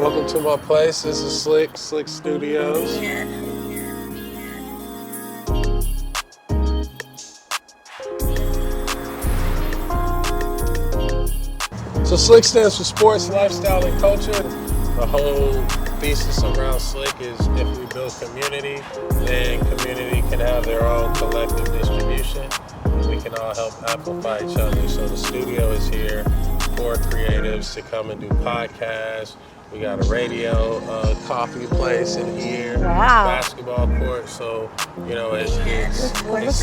Welcome to my place. This is SLiC Studios. So SLiC stands for Sports, Lifestyle, and Culture. The whole thesis around SLiC is if we build community, then community can have their own collective distribution, and we can all help amplify each other. So the studio is here for creatives to come and do podcasts. We got a radio, coffee place in here, basketball court. So, you know, it's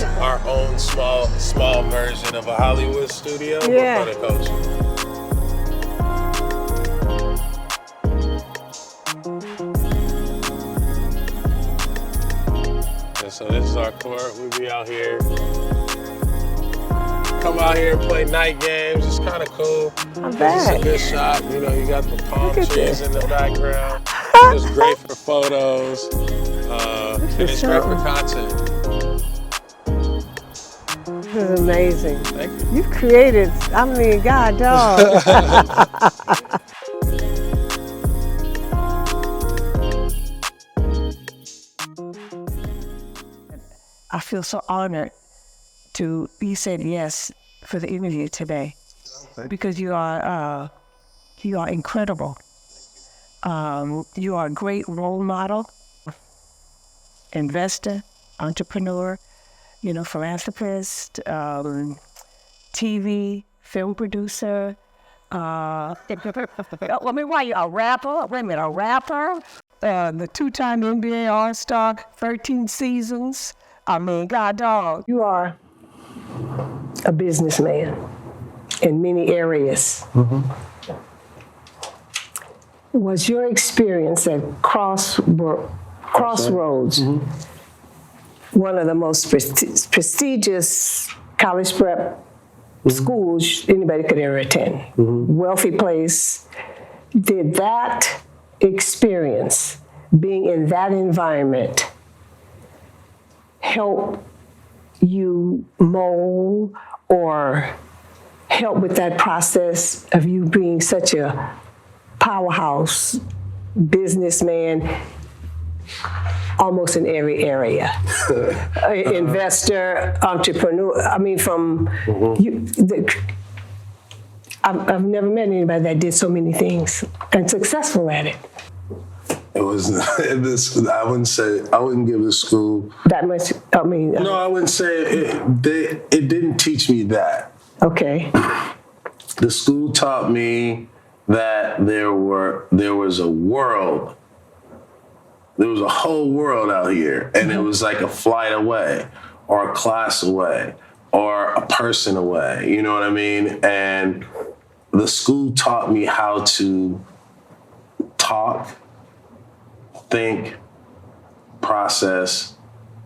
our own small version of a Hollywood studio, but for the culture. So this is our court. We be out here, come out here and play night games. It's kind of cool. It's a good shot. You know, you got the palm trees in the background. It's great for photos. And it's great for content. This is amazing. Thank you. You've created, I mean, God, dog. I feel so honored you said yes for the interview today, because you are incredible. You are a great role model, investor, entrepreneur, philanthropist, TV, film producer. Why you a rapper? Wait a minute, a rapper? The two-time NBA All-Star, 13 seasons. I mean, God, dog. You are a businessman in many areas. Mm-hmm. Was your experience at Crossroads one of the most prestigious college prep schools anybody could ever attend? Mm-hmm. Wealthy place. Did that experience, being in that environment, help you mold or help with that process of you being such a powerhouse businessman almost in every area? Investor, entrepreneur, I mean, I've never met anybody that did so many things and successful at it. It was this. I wouldn't give the school that much. I mean, no, I wouldn't say it didn't teach me that. Okay. The school taught me that there was a world. There was a whole world out here, and it was like a flight away, or a class away, or a person away. You know what I mean? And the school taught me how to talk, think, process,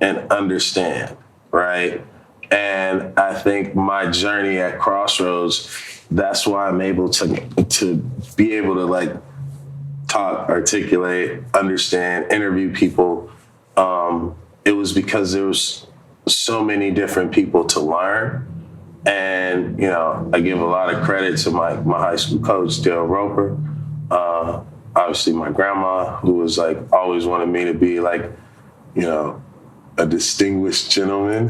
and understand, right? And I think my journey at Crossroads, that's why I'm able to be able to like talk, articulate, understand, interview people. It was because there was so many different people to learn. And, I give a lot of credit to my high school coach, Dale Roper. Obviously my grandma, who was like always wanted me to be like, a distinguished gentleman.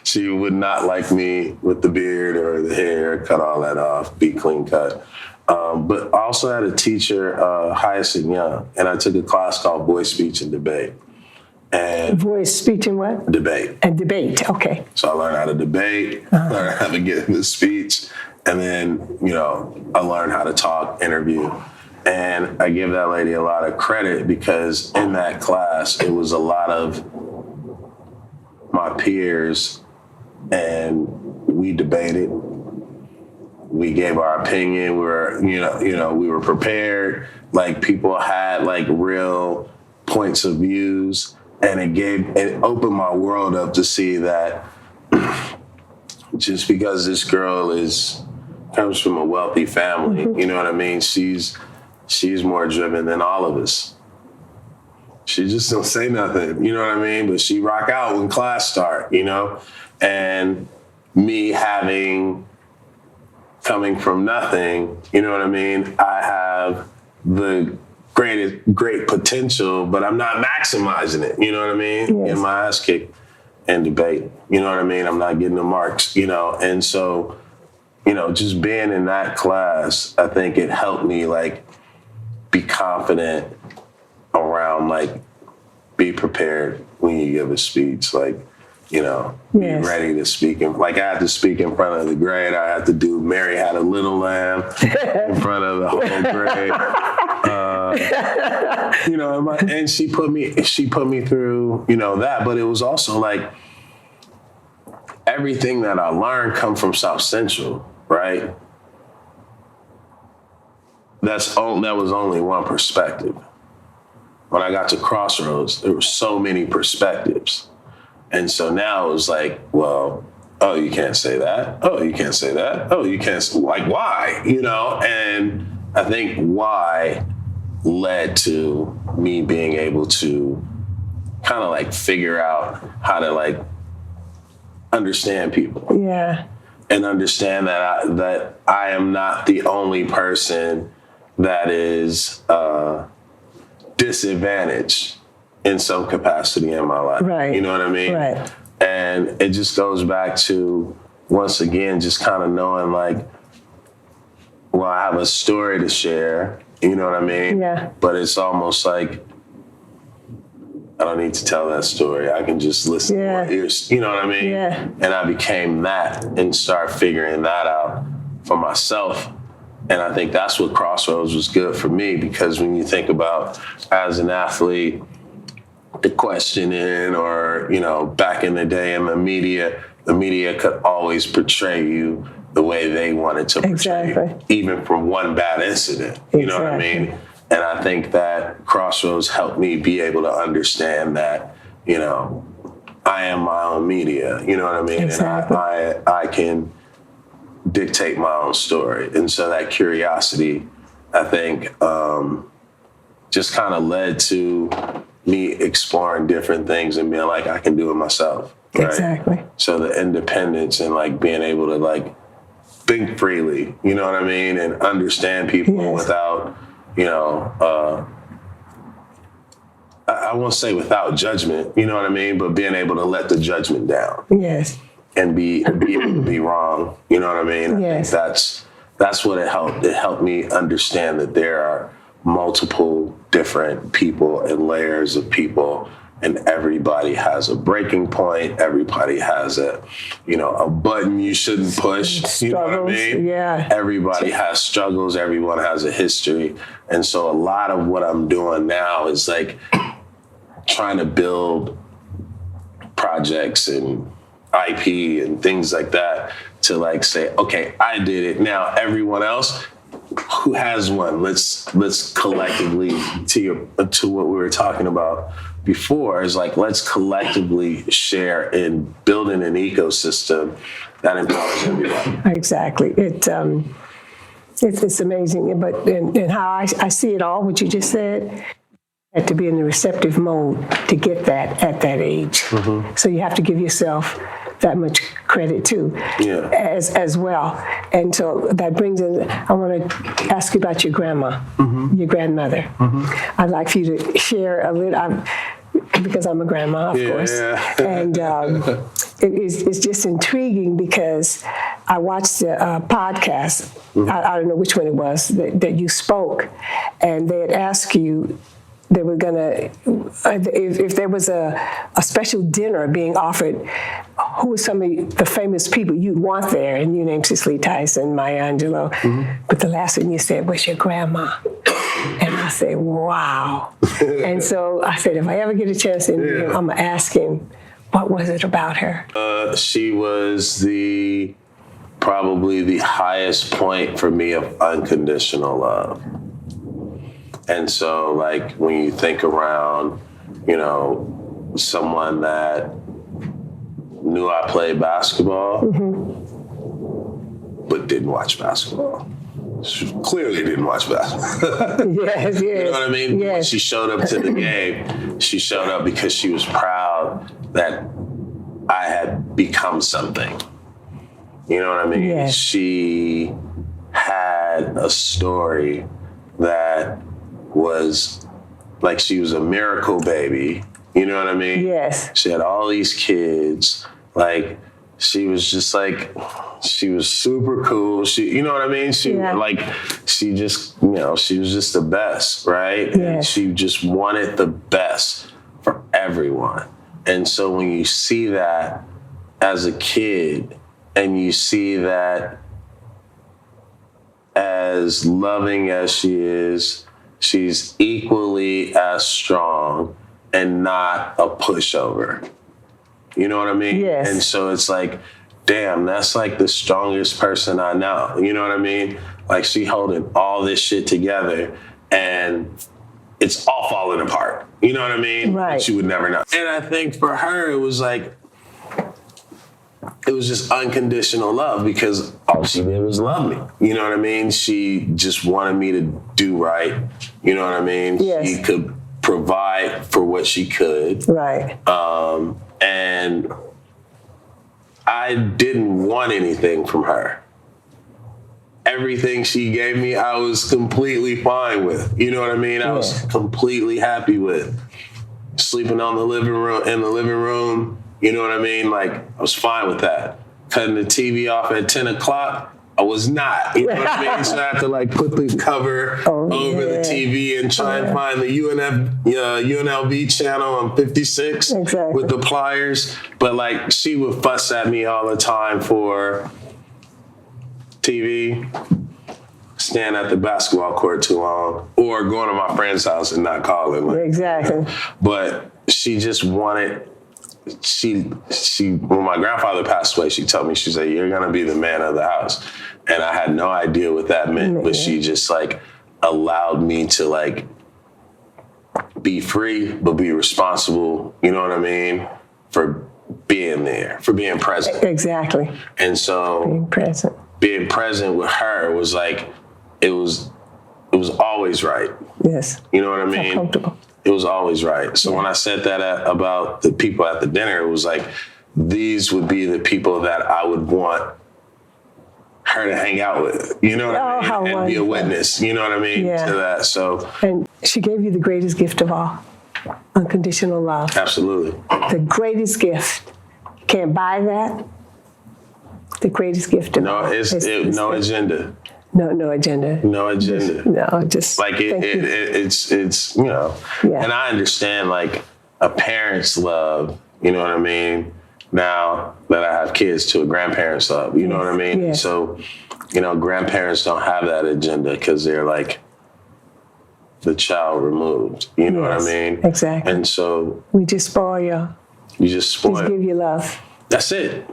She would not like me with the beard or the hair, cut all that off, be clean cut. But I also had a teacher, Hyacinth Young, and I took a class called Voice, Speech, and Debate. And voice, speech, and what? Debate. And debate, okay. So I learned how to debate, learned how to get into speech, and then, I learned how to talk, interview. And I give that lady a lot of credit because in that class, it was a lot of my peers, and we debated. We gave our opinion. We were, we were prepared. Like people had like real points of views, and it opened my world up to see that just because this girl comes from a wealthy family, you know what I mean? She's more driven than all of us. She just don't say nothing, you know what I mean? But she rock out when class start, And me coming from nothing, you know what I mean? I have great potential, but I'm not maximizing it. You know what I mean? Yes. Getting my ass kicked in debate. You know what I mean? I'm not getting the marks, and so, just being in that class, I think it helped me like be confident around like be prepared when you give a speech, like, be ready to speak. Like I had to speak in front of the grade. I had to do Mary Had a Little Lamb in front of the whole grade. And she put me through, that, but it was also like everything that I learned come from South Central, right? That was only one perspective. When I got to Crossroads, there were so many perspectives. And so now it was like, well, oh, you can't say that. Oh, you can't say that. Oh, you can't, like, why? And I think why led to me being able to kind of like figure out how to like understand people. Yeah. And understand that I am not the only person that is disadvantaged in some capacity in my life. Right. You know what I mean? Right. And it just goes back to, once again, just kind of knowing like, well, I have a story to share, you know what I mean? Yeah. But it's almost like, I don't need to tell that story. I can just listen to my ears, you know what I mean? Yeah. And I became that and started figuring that out for myself. And I think that's what Crossroads was good for me, because when you think about as an athlete, the questioning or, back in the day in the media could always portray you the way they wanted to portray you, even from one bad incident. You know what I mean? And I think that Crossroads helped me be able to understand that, I am my own media, you know what I mean? Exactly. And I can dictate my own story. And so that curiosity, I think, just kind of led to me exploring different things and being like, I can do it myself. Right? Exactly. So the independence and like being able to like think freely, you know what I mean? And understand people without, I won't say without judgment, you know what I mean? But being able to let the judgment down. Yes. And be able to be wrong, you know what I mean? Yes. I think that's what it helped. It helped me understand that there are multiple different people and layers of people, and everybody has a breaking point. Everybody has a button you shouldn't push. Struggles, you know what I mean? Yeah. Everybody has struggles. Everyone has a history. And so a lot of what I'm doing now is like trying to build projects and IP and things like that to like say, okay, I did it. Now everyone else who has one, let's collectively, to what we were talking about before, is like, let's collectively share in building an ecosystem that empowers everybody. Exactly. It's amazing. But and how I see it all, what you just said, had to be in the receptive mode to get that at that age. Mm-hmm. So you have to give yourself that much credit too, as well. And so that brings in, I want to ask you about your grandma, your grandmother. Mm-hmm. I'd like for you to share a little, because I'm a grandma, of course. Yeah. And it's just intriguing because I watched the podcast, I don't know which one it was, that you spoke, and they had asked you, they were gonna, if there was a special dinner being offered, who are some of the famous people you'd want there? And you named Cicely Tyson, Maya Angelou. Mm-hmm. But the last one you said was your grandma. And I said, wow. And so I said, if I ever get a chance to interview him, I'm gonna ask him, what was it about her? She was probably the highest point for me of unconditional love. And so, like, when you think around, someone that knew I played basketball, but didn't watch basketball. She clearly didn't watch basketball. Yes. You know what I mean? Yes. When she showed up to the game, she showed up because she was proud that I had become something. You know what I mean? Yes. She had a story that was like she was a miracle baby. You know what I mean? Yes. She had all these kids. Like, she was just like, she was super cool. She, you know what I mean? She she just, she was just the best, right? Yes. And she just wanted the best for everyone. And so when you see that as a kid, and you see that as loving as she is, she's equally as strong and not a pushover. You know what I mean? Yes. And so it's like, damn, that's like the strongest person I know. You know what I mean? Like, she holding all this shit together and it's all falling apart. You know what I mean? Right. But you would never know. And I think for her, it was like, it was just unconditional love, because all she did was love me. You know what I mean? She just wanted me to do right. You know what I mean? Yes. She could provide for what she could. Right. And I didn't want anything from her. Everything she gave me, I was completely fine with. You know what I mean? I was completely happy with. Sleeping in the living room, you know what I mean? Like, I was fine with that. Cutting the TV off at 10 o'clock, I was not. You know what I mean? So I had to like put the cover over the TV and try and find the UNLV channel on 56 with the pliers. But like, she would fuss at me all the time for TV, stand at the basketball court too long, or going to my friend's house and not calling. Like, exactly. But she just wanted. She when my grandfather passed away, she told me, she said, "You're gonna be the man of the house," and I had no idea what that meant. But she just like allowed me to like be free, but be responsible. You know what I mean? For being there, for being present. Exactly. And so being present with her was like, it was always right. Yes. You know what I mean? Comfortable. It was always right. So when I said that about the people at the dinner, it was like, these would be the people that I would want her to hang out with. You know what I mean? And be a witness. You know what I mean? To that. So. And she gave you the greatest gift of all, unconditional love. Absolutely. The greatest gift. You can't buy that. The greatest gift of all. No agenda. No agenda. No agenda. Just like it's you know. Yeah. And I understand like a parent's love. You know what I mean? Now that I have kids, to a grandparent's love. You know what I mean? Yeah. So, you know, grandparents don't have that agenda because they're like the child removed. You know what I mean? Exactly. And so we just spoil you. You just spoil. Just give you love. That's it.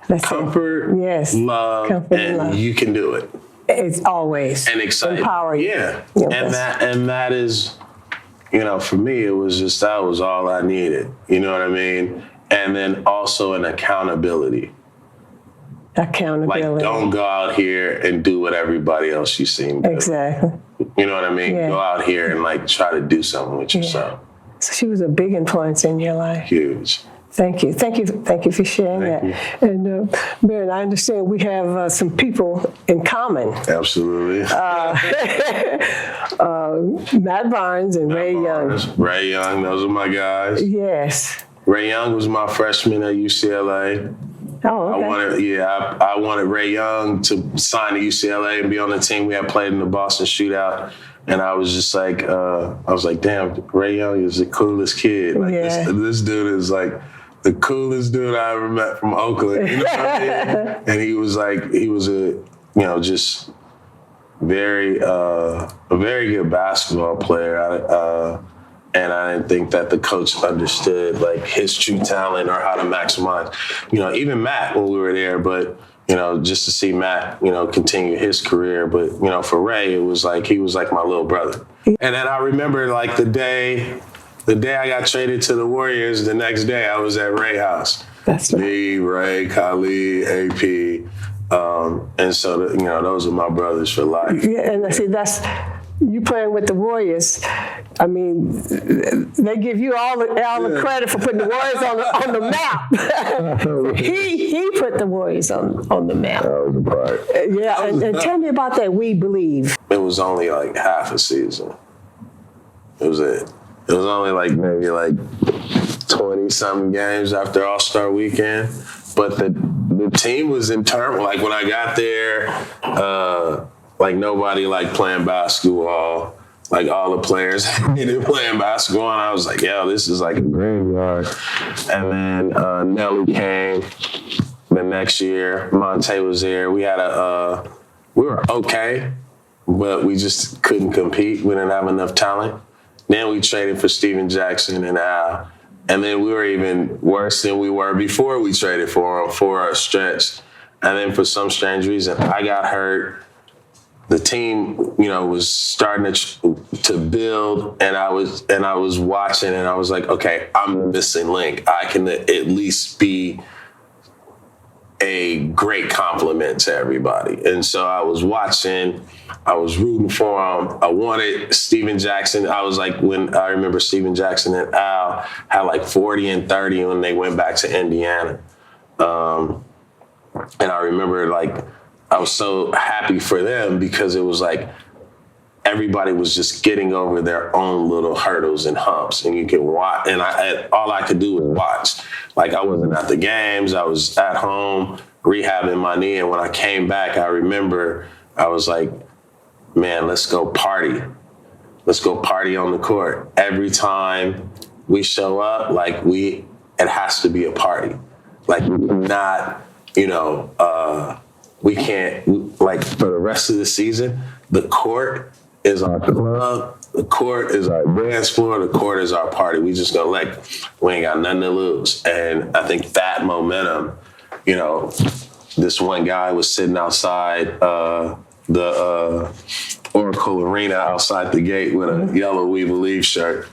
That's comfort, love, comfort and love. You can do it. It's always and exciting. Empower you. Yeah, and that is, you know, for me, it was just, that was all I needed. You know what I mean? And then also an accountability. Accountability. Like, don't go out here and do what everybody else you seen do. Exactly. You know what I mean? Go out here and like try to do something with yourself. So she was a big influence in your life. Huge. Thank you for sharing that. And Baron, I understand we have some people in common. Absolutely. Matt Barnes and Ray Young. Ray Young, those are my guys. Yes. Ray Young was my freshman at UCLA. Oh, okay. I wanted Ray Young to sign to UCLA and be on the team. We had played in the Boston Shootout. And I was just like, damn, Ray Young is the coolest kid. Like this dude is like the coolest dude I ever met from Oakland. You know what I mean? And he was just a very good basketball player. And I didn't think that the coach understood like his true talent or how to maximize, you know, even Matt when we were there, but you know, just to see Matt, you know, continue his career. But, you know, for Ray, it was like, he was like my little brother. And then I remember like the day I got traded to the Warriors, the next day I was at Ray's house. That's right. Me, Ray, Khalid, AP. And so, you know, those are my brothers for life. Yeah, and I see you playing with the Warriors. I mean, they give you all the credit for putting the Warriors on the map. he put the Warriors on the map. That was the part. And tell me about that We Believe. It was only like half a season. It was it. It was only like maybe like 20-something games after All-Star Weekend. But the team was in turmoil. Like when I got there, like nobody liked playing basketball. Like all the players hated playing basketball. And I was like, yo, this is like a graveyard. And then Nelly came the next year. Monte was there. We were okay, but we just couldn't compete. We didn't have enough talent. Then we traded for Steven Jackson and Al. And then we were even worse than we were before we traded for him for a stretch. And then for some strange reason, I got hurt. The team, was starting to build, and I was watching, and I was like, okay, I'm the missing link. I can at least be a great compliment to everybody. And so I was watching, I was rooting for him. I wanted Steven Jackson. I was like, when I remember Steven Jackson and Al had like 40 and 30 when they went back to Indiana. And I remember like, I was so happy for them because it was like everybody was just getting over their own little hurdles and humps, and you can watch. And all I could do was watch. Like I wasn't at the games. I was at home rehabbing my knee. And when I came back, I remember I was like, man, let's go party. Let's go party on the court. Every time we show up, like it has to be a party. Like not, we can't, like for the rest of the season, the court is our club, the court is our dance floor, the court is our party. We just gonna we ain't got nothing to lose. And I think that momentum, this one guy was sitting outside the Oracle Arena outside the gate with a yellow We Believe shirt.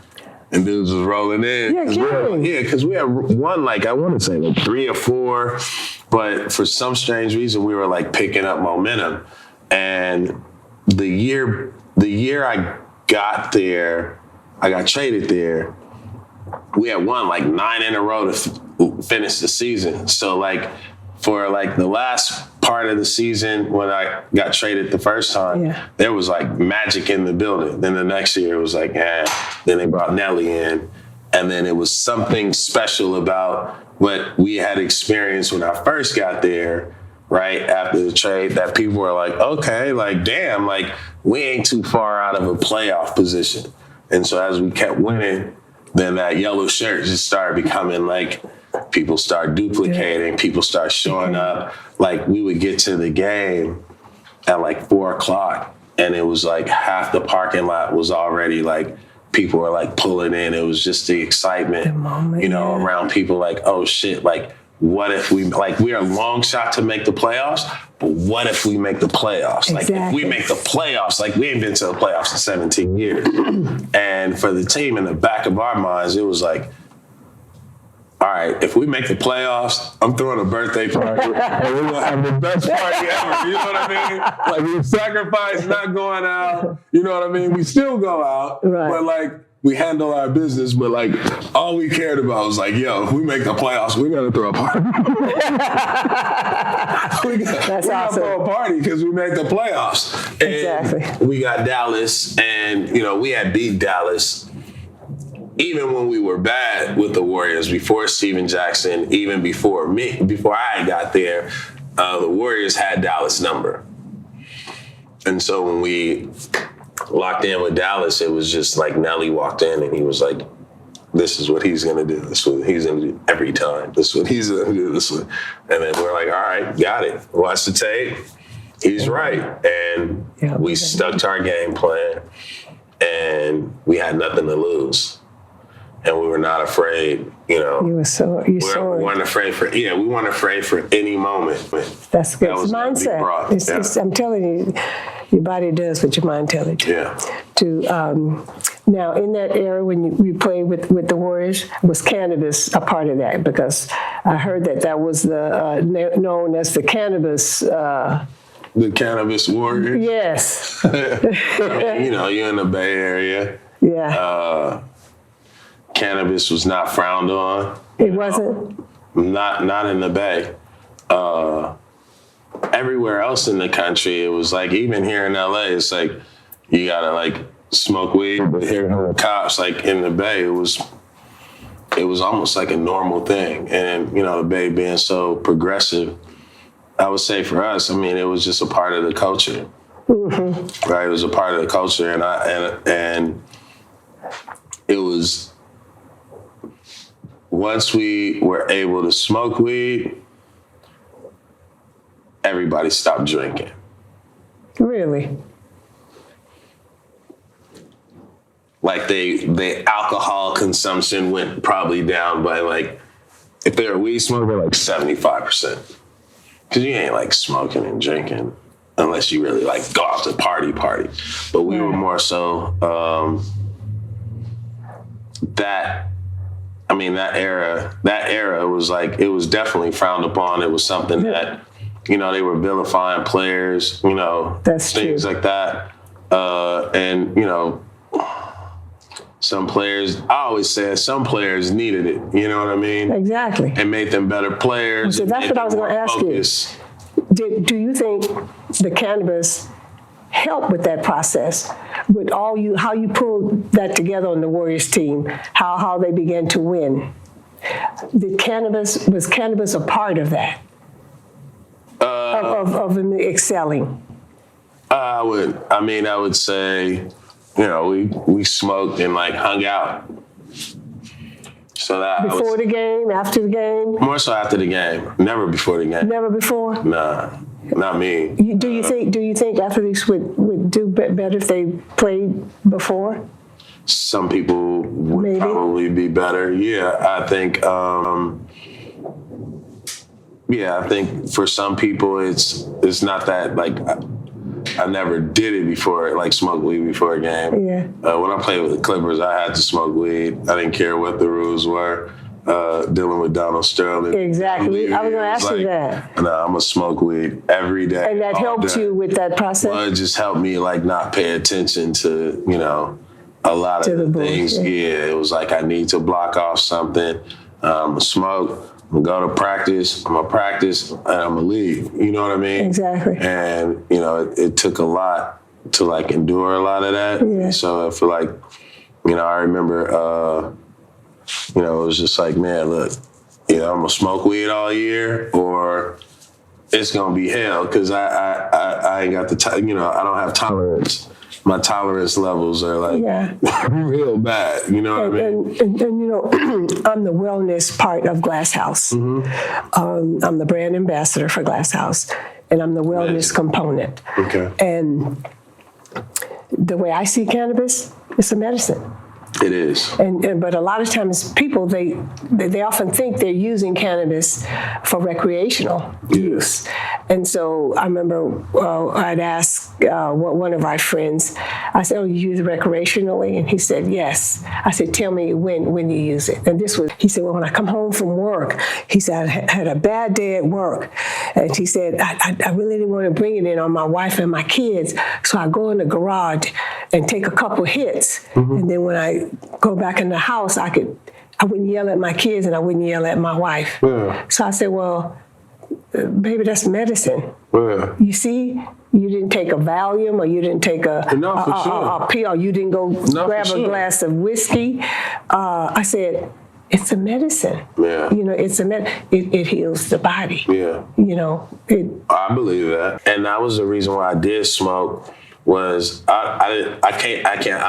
And dudes was rolling in. Yeah, because we had won I want to say 3 or 4, but for some strange reason we were picking up momentum. And the year I got there, I got traded there, we had won 9 in a row to finish the season. So for the last part of the season when I got traded the first time, there was magic in the building. Then the next year it was then they brought Nelly in. And then it was something special about what we had experienced when I first got there, right after the trade, that people were okay, damn, we ain't too far out of a playoff position. And so as we kept winning, then that yellow shirt just started becoming people start duplicating, people start showing up. We would get to the game at 4:00 and it was half the parking lot was already people were pulling in. It was just the excitement, the moment, around people oh shit, what if we are a long shot to make the playoffs, but what if we make the playoffs? Exactly. If we make the playoffs, we ain't been to the playoffs in 17 years. And for the team in the back of our minds, it was all right, if we make the playoffs, I'm throwing a birthday party and we're going to have the best party ever. You know what I mean? We sacrifice not going out. You know what I mean? We still go out, right. But we handle our business. But all we cared about was yo, if we make the playoffs, we're going to throw a party. we're going to throw a party because we made the playoffs. And exactly. We got Dallas and, we had beat Dallas. Even when we were bad with the Warriors, before Steven Jackson, even before I got there, the Warriors had Dallas' number. And so when we locked in with Dallas, it was just Nelly walked in and he was this is what he's going to do. This is what he's going to do every time. This is what he's going to do. And then we're all right, got it. Watch the tape. He's right. And we stuck to our game plan and we had nothing to lose. And we were not afraid, We weren't afraid for any moment. That's good. It's mindset. I'm telling you, your body does what your mind tells it to. Yeah. Now, in that era when we played with the Warriors, was Cannabis a part of that? Because I heard that was known as the Cannabis. The Cannabis Warriors? Yes. You're in the Bay Area. Yeah. Cannabis was not frowned on. It wasn't? Not in the Bay. Everywhere else in the country, it was even here in LA, it's you gotta smoke weed, but hearing the cops like in the Bay, it was almost like a normal thing. And the Bay being so progressive, I would say for us, I mean, it was just a part of the culture, right? It was a part of the culture, and it was once we were able to smoke weed, everybody stopped drinking. Really? Like the alcohol consumption went probably down by like, if they're a weed smoker, like 75%. Because you ain't like smoking and drinking unless you really like go out to party. But we were more so that era was like, it was definitely frowned upon. It was something that, they were vilifying players, That's things true. like that. And, some players, I always said some players needed it, you know what I mean? Exactly. And made them better players. So that's what I was going to ask you. Do you think the cannabis helped with that process? With how you pulled that together on the Warriors team, how they began to win? Was cannabis a part of that? Of them excelling? I would say, we smoked and like hung out. So that Before the game, after the game? More so after the game. Never before the game. Never before? Nah, not me. Do you think athletes would do better if they played before? Some people would Maybe. Probably be better. Yeah, I think. I think for some people it's not that like. I never did it before, like smoke weed before a game. Yeah. When I played with the Clippers, I had to smoke weed. I didn't care what the rules were. Dealing with Donald Sterling. Exactly. I was going to ask you that. No, I'm going to smoke weed every day. And that helped you with that process? Well, it just helped me like not pay attention to, a lot of the things. Yeah, it was like I need to block off something. I'm going to smoke. I'm gonna go to practice, I'm gonna practice, and I'm gonna leave. You know what I mean? Exactly. And, it took a lot to like endure a lot of that. Yeah. So I feel like, I remember, it was just like, man, look, I'm gonna smoke weed all year or it's gonna be hell because I ain't got the time, I don't have tolerance. My tolerance levels are like real bad. You know what I mean? And I'm the wellness part of Glass House. Mm-hmm. I'm the brand ambassador for Glass House, and I'm the wellness component. Okay. And the way I see cannabis, it's a medicine. It is. But a lot of times people, they often think they're using cannabis for recreational use. And so I remember I'd ask one of our friends, I said, oh, you use it recreationally? And he said, yes. I said, tell me when you use it. And he said, well, when I come home from work, he said, I had a bad day at work. And he said, I really didn't want to bring it in on my wife and my kids. So I go in the garage and take a couple hits. Mm-hmm. And then when I go back in the house, I wouldn't yell at my kids and I wouldn't yell at my wife. Yeah. So I said, well, baby, that's medicine. Yeah. You see, you didn't take a Valium or you didn't take a pill or you didn't go grab a glass of whiskey. I said, it's a medicine. Yeah. It's it heals the body. Yeah. I believe that. And that was the reason why I did smoke was I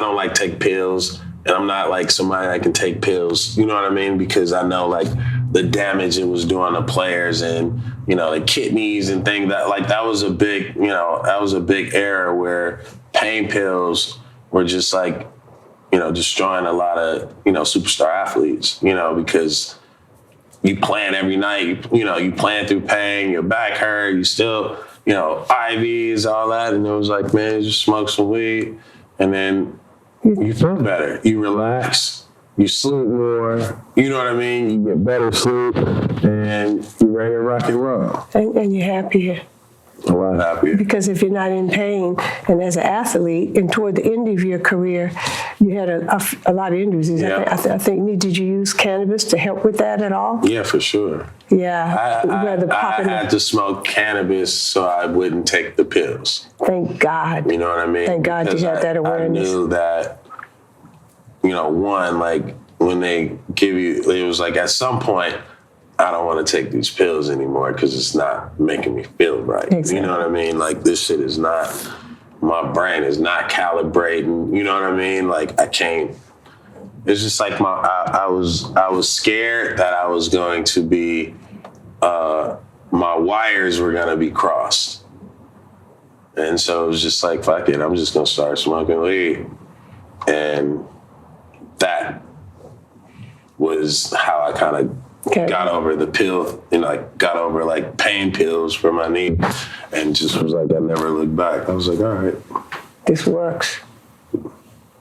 don't like take pills. And I'm not like somebody that can take pills, you know what I mean? Because I know like the damage it was doing to players and, the kidneys and things that was a big, that was a big era where pain pills were just like, destroying a lot of, superstar athletes, because you playing every night, you playing through pain, your back hurt, you still, IVs, all that. And it was like, man, just smoke some weed and then you feel better. You relax. You sleep more. You know what I mean? You get better sleep, and you're ready to rock and roll. And you're happier. A lot happier. Because if you're not in pain, and as an athlete, and toward the end of your career, you had a lot of injuries. Yeah. I think, did you use cannabis to help with that at all? Yeah, for sure. Yeah. I had to smoke cannabis so I wouldn't take the pills. Thank God. You know what I mean? Thank God because you had that awareness. I knew that, one, like when they give you, it was like at some point, I don't want to take these pills anymore because it's not making me feel right. Exactly. You know what I mean? Like this shit is not, my brain is not calibrating. You know what I mean? Like I can't. It's just like I was scared that I was going to be, my wires were gonna be crossed, and so it was just like fuck it. I'm just gonna start smoking weed, and that was how I kind of. Okay. Got over the pill, got over like pain pills for my knee, and just was like, I never looked back. I was like, all right. This works.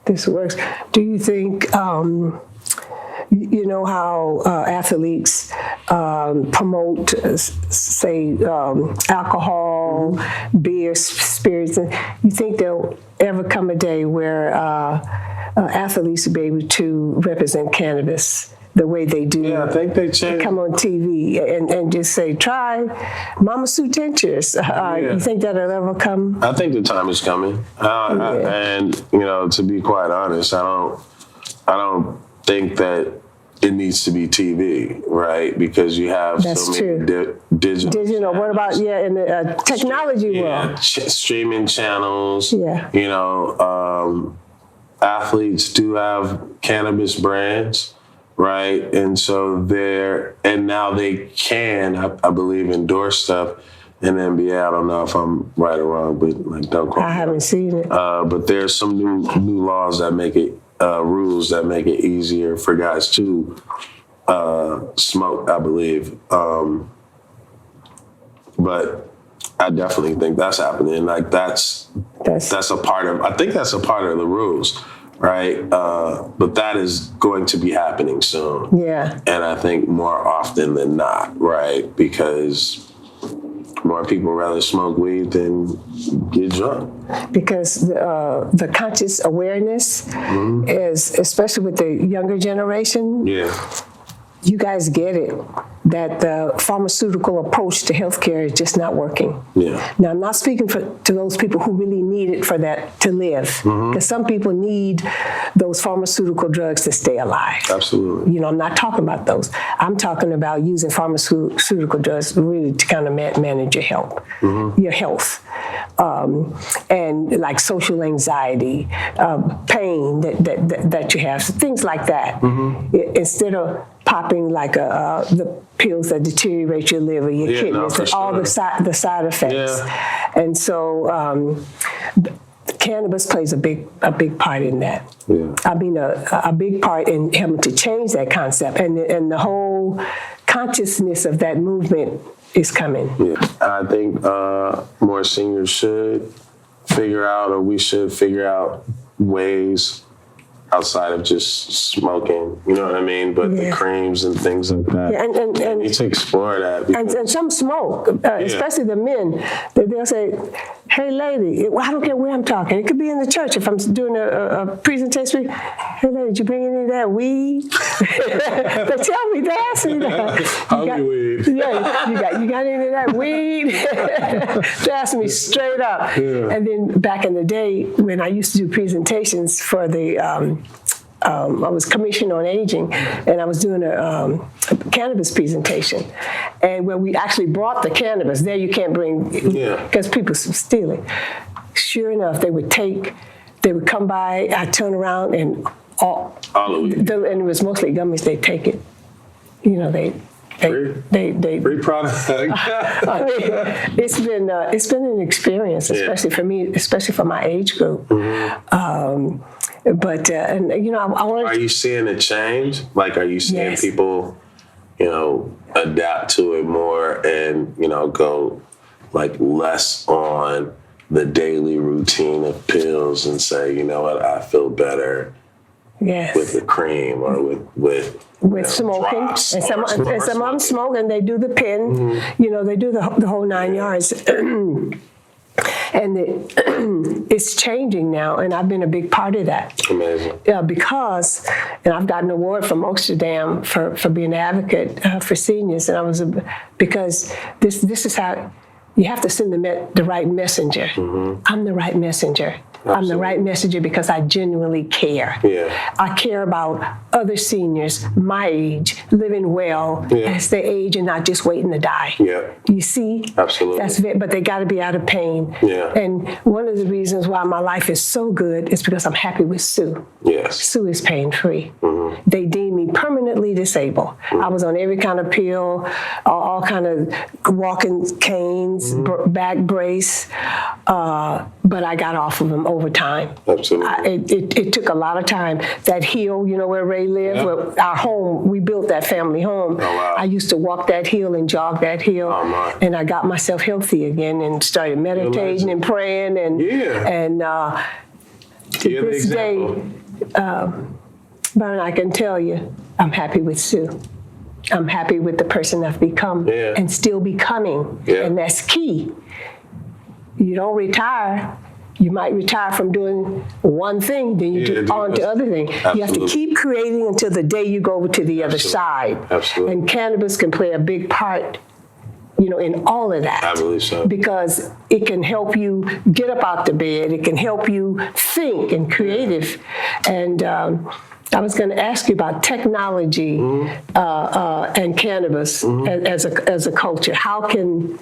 Do you think, you know how athletes promote, say, alcohol, beer, spirits? You think there'll ever come a day where athletes will be able to represent cannabis the way they do? Yeah, I think they changed. Come on TV and just say, try Mama Sue tinctures. You think that'll ever come? I think the time is coming. And, to be quite honest, I don't think that it needs to be TV, right? Because you have so many digital. What about, in the technology world? Streaming channels. Yeah. Athletes do have cannabis brands. Right, and so now they can, I believe, endorse stuff in the NBA. I don't know if I'm right or wrong, but don't quote me. I haven't seen it. But there's some new laws that make it, rules that make it easier for guys to smoke, I believe. But I definitely think that's happening. Like that's a part of. I think that's a part of the rules. Right, but that is going to be happening soon. Yeah, and I think more often than not, right? Because more people rather smoke weed than get drunk. Because the conscious awareness is, especially with the younger generation. Yeah, you guys get it. That the pharmaceutical approach to healthcare is just not working. Yeah. Now, I'm not speaking to those people who really need it for that to live, because some people need those pharmaceutical drugs to stay alive. Absolutely. I'm not talking about those. I'm talking about using pharmaceutical drugs really to kind of manage your health, and like social anxiety, pain that you have, things like that. Instead of popping like the pills that deteriorate your liver, your kidneys, and all the side effects. Yeah. And so cannabis plays a big part in that. Yeah. I mean, a big part in helping to change that concept, and the whole consciousness of that movement is coming. Yeah. I think more seniors should figure out, or we should figure out ways outside of just smoking, you know what I mean? But the creams and things like that. Yeah, and you need to explore that. And some smoke, especially the men. They'll say, hey, lady, I don't care where I'm talking. It could be in the church if I'm doing a presentation. Hey, lady, did you bring any of that weed? They tell me, they ask me that. Weed. Yeah, you got any of that weed? They ask me straight up. Yeah. And then back in the day when I used to do presentations for the I was commissioned on aging, and I was doing a cannabis presentation, and when we actually brought the cannabis, there you can't bring, because people steal it. Sure enough, they would come by, I'd turn around, and and it was mostly gummies, they'd take it. Free product. I mean, it's been an experience, especially for me, especially for my age group. But I want. Are you seeing a change? Like, are you seeing people, adapt to it more and go like less on the daily routine of pills and say, you know what, I feel better Yes. with the cream or with smoking, drops and some or of them smoke, and they do the pen. Mm-hmm. You know, they do the whole 9 yards. And it's changing now, and I've been a big part of that. Amazing. Yeah, because, and I've got an award from Amsterdam for being an advocate for seniors, and because this is how you have to send the right messenger. Mm-hmm. I'm the right messenger. Absolutely. I'm the right messenger because I genuinely care. Yeah. I care about other seniors my age living well as they age and not just waiting to die. Yeah. You see? Absolutely. But they got to be out of pain. Yeah. And one of the reasons why my life is so good is because I'm happy with Sue. Yes. Sue is pain-free. Mm-hmm. They deemed me permanently disabled. Mm-hmm. I was on every kind of pill, all kind of walking canes, back brace, but I got off of them over time. Absolutely. It took a lot of time. That hill, you know where Ray lived, where our home, we built that family home. Oh, wow. I used to walk that hill and jog that hill, and I got myself healthy again and started meditating and praying and to this day, Byron, I can tell you, I'm happy with Sue. I'm happy with the person I've become and still becoming, and that's key. You don't retire. You might retire from doing one thing, then you do on to other things. Absolutely. You have to keep creating until the day you go over to the other side. Absolutely. And cannabis can play a big part, you know, in all of that. I believe so. Because it can help you get up out the bed. It can help you think and creative. And I was going to ask you about technology and cannabis as a culture. How can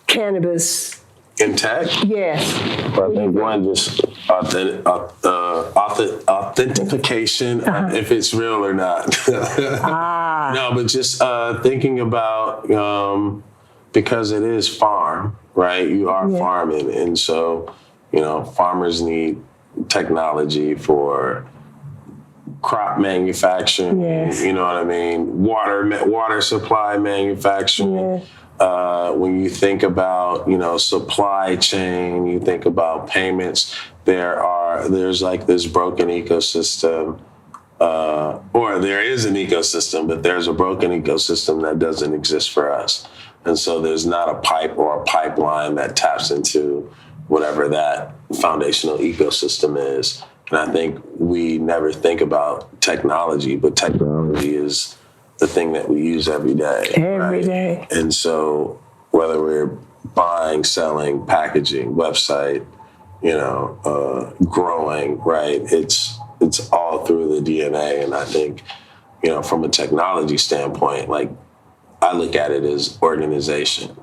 cannabis in tech? Yes. I think one, just authentication, if it's real or not. No, but just thinking about, because it is farm, right? You are farming. And so, you know, farmers need technology for crop manufacturing, you know what I mean? Water supply manufacturing. When you think about, you know, supply chain, you think about payments, there's like this broken ecosystem, or there is an ecosystem, but there's a broken ecosystem that doesn't exist for us. And so there's not a pipe or a pipeline that taps into whatever that foundational ecosystem is. And I think we never think about technology, but technology is the thing that we use every day. Every day. And so whether we're buying, selling, packaging, website, you know, growing, right? It's all through the DNA. And I think, you know, from a technology standpoint, like I look at it as organization.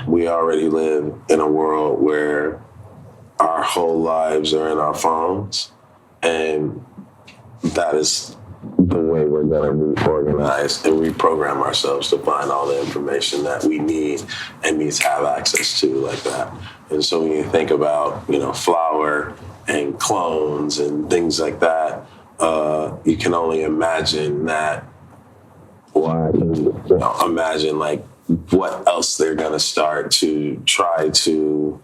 We already live in a world where our whole lives are in our phones, and that is the way we're going to reorganize and reprogram ourselves to find all the information that we need and need to have access to like that. And so when you think about, you know, flour and clones and things like that, you can only imagine that. Imagine like what else they're going to start to try to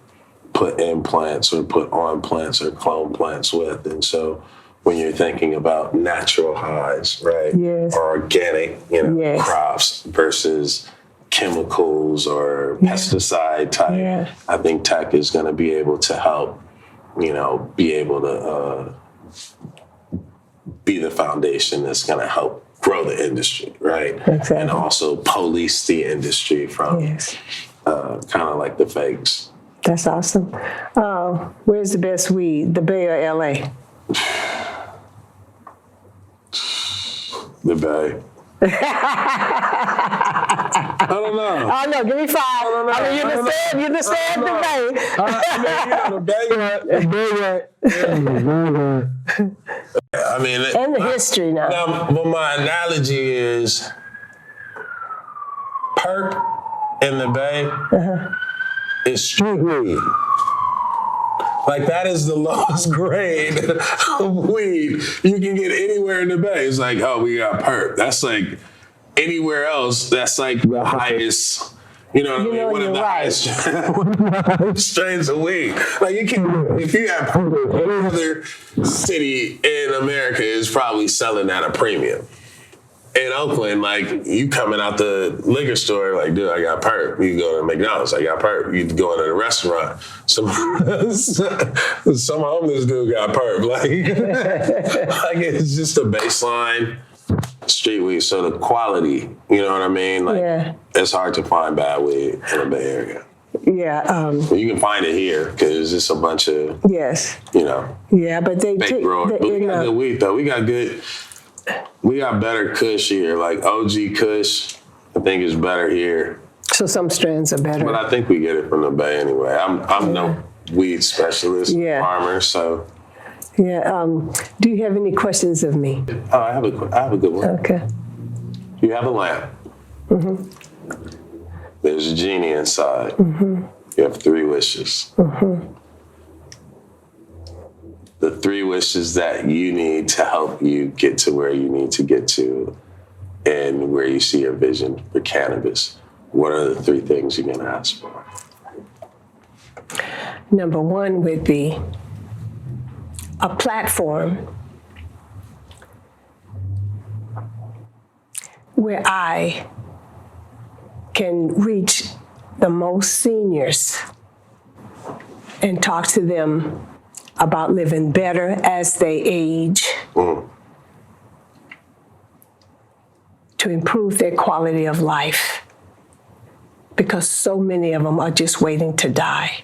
put in plants or put on plants or clone plants with. And so when you're thinking about natural highs, right? Yes. Or organic, you know, crops versus chemicals or pesticide type, I think tech is going to be able to help, you know, be able to be the foundation that's going to help grow the industry, right? Exactly. And also police the industry from kind of like the fakes. That's awesome. Where's the best weed, the Bay or LA? The Bay. I don't know. Oh no, give me 5. I mean, you understand the Bay. I mean, and the history now. But my analogy is perp in the Bay is street weed. Like that is the lowest grade of weed you can get anywhere in the Bay. It's like, oh, we got perp. That's like anywhere else. That's like the highest, You know what I mean? know, One of you're the right. highest strains of weed. Like you can, if you have any other city in America is probably selling at a premium. In Oakland, like you coming out the liquor store, like, dude, I got perp. You go to McDonald's, I got perp. You go into the restaurant, some homeless dude got perp. Like it's just a baseline street weed. So the quality, you know what I mean? Like it's hard to find bad weed in the Bay Area. Yeah. You can find it here because it's just a bunch of you know. Yeah, but they fake growers. But we got good weed though. We got better Kush here. Like OG Kush, I think is better here. So some strands are better. But I think we get it from the Bay anyway. I'm no weed specialist, farmer, so. Yeah. Do you have any questions of me? Oh, I have a good one. Okay. You have a lamp. Mm-hmm. There's a genie inside. Mm-hmm. You have 3 wishes. Mm-hmm. The 3 wishes that you need to help you get to where you need to get to and where you see your vision for cannabis. What are the 3 things you're going to ask for? Number 1 would be a platform where I can reach the most seniors and talk to them about living better as they age, to improve their quality of life, because so many of them are just waiting to die.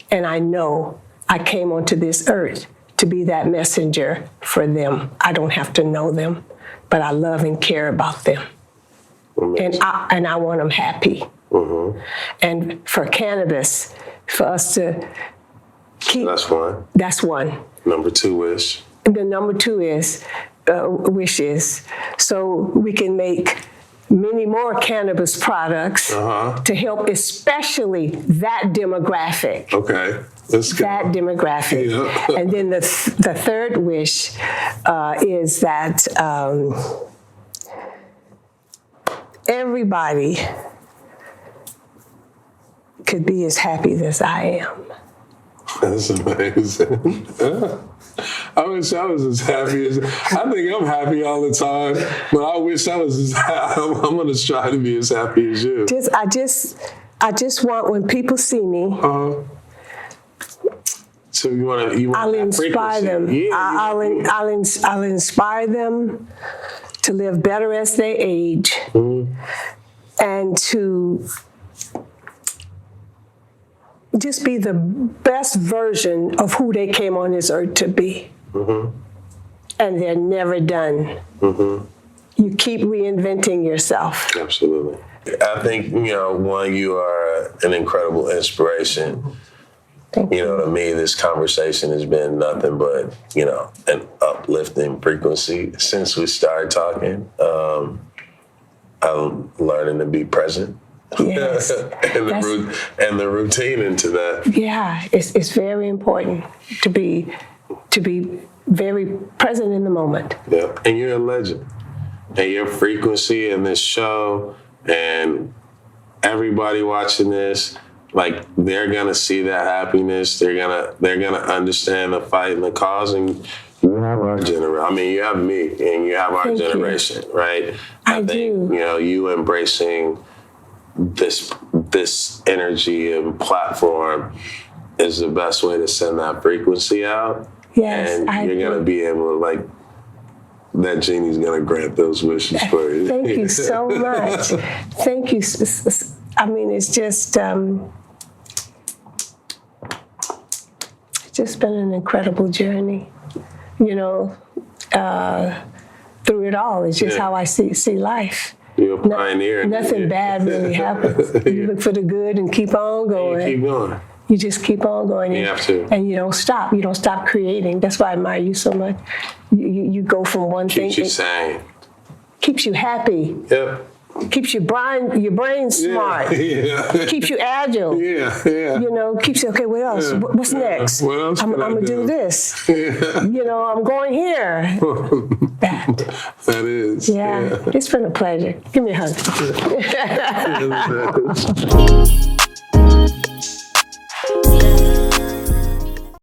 And I know I came onto this earth to be that messenger for them. I don't have to know them, but I love and care about them. And I want them happy. Mm-hmm. And for cannabis, for us to keep... That's one. That's one. Number 2 wish. The number 2 is wishes. So we can make many more cannabis products to help especially that demographic. Okay. Let's go. That demographic. Yeah. And then the 3rd wish is that everybody could be as happy as I am. That's amazing. I wish I was as happy as... I think I'm happy all the time, but I wish I was as happy. I'm going to try to be as happy as you. I just want when people see me... So you want I'll inspire them. Yeah, I'll inspire them to live better as they age, and to just be the best version of who they came on this earth to be. Mm-hmm. And they're never done. Mm-hmm. You keep reinventing yourself. Absolutely. I think, one, you are an incredible inspiration. To me, this conversation has been nothing but, an uplifting frequency since we started talking. I'm learning to be present. Yes. and the routine into that. Yeah, it's very important to be very present in the moment. Yeah, and you're a legend. And your frequency in this show and everybody watching this, like, they're gonna see that happiness. They're gonna understand the fight and the cause. And you have our generation. I mean, you have me and you have our generation, right? I think, you embracing this energy and platform is the best way to send that frequency out. Yes, and you're gonna be able to, that genie's gonna grant those wishes for you. Thank you so much. Thank you. I mean, it's just been an incredible journey. Through it all, it's just how I see life. You're a pioneer. Nothing bad really happens. You look for the good and keep on going. And you keep going. You just keep on going. You have to. And you don't stop. You don't stop creating. That's why I admire you so much. You go from one thing. Keeps you sane. Keeps you happy. Yep. keeps your brain smart, keeps you agile. You know, keeps you, okay, what else? What's next? What else I'm can I gonna do this. You know, I'm going here. That is. Yeah, it's been a pleasure. Give me a hug.